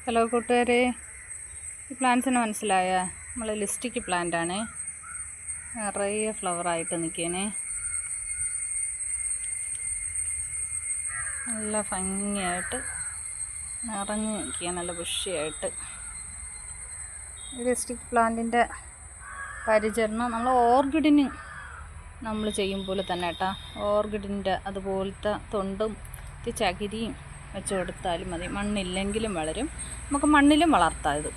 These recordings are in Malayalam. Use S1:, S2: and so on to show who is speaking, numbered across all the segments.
S1: ഹലോ കൂട്ടുകാരെ, ഈ പ്ലാന്റ്സിനെ മനസ്സിലായ നമ്മൾ ലിസ്റ്റിക് പ്ലാന്റാണ്. നിറയെ ഫ്ലവറായിട്ട് നിൽക്കണേ, നല്ല ഭംഗിയായിട്ട് നിറഞ്ഞ് നിൽക്കുക, നല്ല ബുഷിയായിട്ട്. ഈ ലിസ്റ്റിക് പ്ലാന്റിൻ്റെ പരിചരണം നമ്മൾ ഓർക്കിഡിന് നമ്മൾ ചെയ്യും പോലെ തന്നെ കേട്ടോ. ഓർക്കിഡിൻ്റെ അതുപോലത്തെ തൊണ്ടും ചകിരിയും വെച്ച് കൊടുത്താലും മതി. മണ്ണില്ലെങ്കിലും വളരും, നമുക്ക് മണ്ണിലും വളർത്താം. ഇത്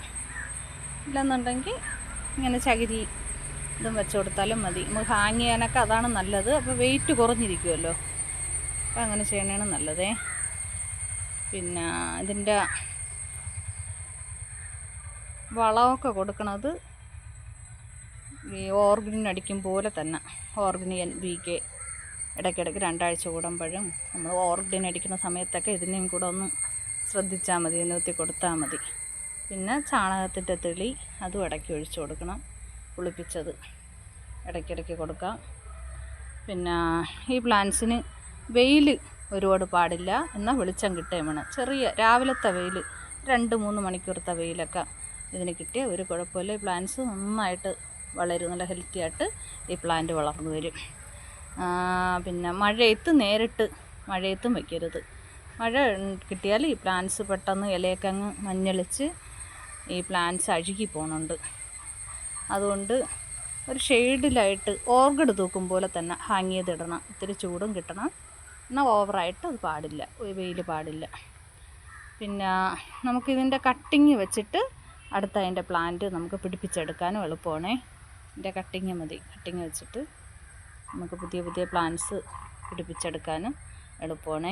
S1: ഇല്ലെന്നുണ്ടെങ്കിൽ ഇങ്ങനെ ചകിരി ഇതും വെച്ച് കൊടുത്താലും മതി. നമുക്ക് ഹാങ് ചെയ്യാനൊക്കെ അതാണ് നല്ലത്. അപ്പോൾ വെയിറ്റ് കുറഞ്ഞിരിക്കുമല്ലോ, അപ്പോൾ അങ്ങനെ ചെയ്യണതാണ് നല്ലതേ. പിന്നെ ഇതിൻ്റെ വളമൊക്കെ കൊടുക്കണത് ഈ ഓർഗിനടിക്കും പോലെ തന്നെ. ഓർഗിൻ NPK ഇടയ്ക്കിടയ്ക്ക് 2 ആഴ്ച കൂടുമ്പോഴും നമ്മൾ ഓർഗിൻ അടിക്കുന്ന സമയത്തൊക്കെ ഇതിനെയും കൂടെ ഒന്ന് ശ്രദ്ധിച്ചാൽ മതി, നിർത്തി കൊടുത്താൽ മതി. പിന്നെ ചാണകത്തിൻ്റെ തെളി അതും ഇടയ്ക്ക് ഒഴിച്ചു കൊടുക്കണം, പുളിപ്പിച്ചത് ഇടയ്ക്കിടയ്ക്ക് കൊടുക്കാം. പിന്നെ ഈ പ്ലാന്റ്സിന് വെയിൽ ഒരുപാട് പാടില്ല, എന്നാൽ വെളിച്ചം കിട്ടുകയും വേണം. ചെറിയ രാവിലത്തെ വെയിൽ 2-3 മണിക്കൂറത്തെ വെയിലൊക്കെ ഇതിന് കിട്ടിയ ഒരു കുഴപ്പമില്ല. ഈ പ്ലാന്റ്സ് നന്നായിട്ട് വളരും, നല്ല ഹെൽത്തി ആയിട്ട് ഈ പ്ലാന്റ് വളർന്നു വരും. പിന്നെ മഴയത്തും വയ്ക്കരുത്. മഴ കിട്ടിയാൽ ഈ പ്ലാന്റ്സ് പെട്ടെന്ന് ഇലയൊക്കെ അങ്ങ് മഞ്ഞളിച്ച് ഈ പ്ലാന്റ്സ് അഴുകി പോകുന്നുണ്ട്. അതുകൊണ്ട് ഒരു ഷെയ്ഡിലായിട്ട് ഓർക്കിഡ് തൂക്കും പോലെ തന്നെ ഹാങ് ചെയ്തിടണം. ഇത്തിരി ചൂടും കിട്ടണം, എന്നാൽ ഓവറായിട്ട് അത് പാടില്ല, വെയിൽ പാടില്ല. പിന്നെ നമുക്കിതിൻ്റെ കട്ടിങ് വെച്ചിട്ട് അടുത്ത അതിൻ്റെ പ്ലാന്റ് നമുക്ക് പിടിപ്പിച്ചെടുക്കാനും എളുപ്പമാണേ. ഇതിൻ്റെ കട്ടിങ് മതി. കട്ടിങ് വെച്ചിട്ട് നമുക്ക് പുതിയ പ്ലാന്റ്സ് പിടിപ്പിച്ചെടുക്കാനും എളുപ്പമാണേ.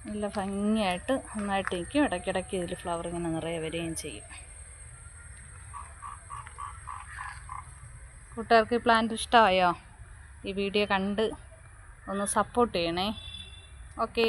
S1: നല്ല ഭംഗിയായിട്ട് നന്നായിട്ട് നിൽക്കും. ഇടയ്ക്കിടയ്ക്ക് ഇതിൽ ഫ്ലവർ ഇങ്ങനെ നിറയെ വരികയും ചെയ്യും. കൂട്ടുകാർക്ക് ഈ പ്ലാന്റ് ഇഷ്ടമായോ? ഈ വീഡിയോ കണ്ട് ഒന്ന് സപ്പോർട്ട് ചെയ്യണേ. ഓക്കേ.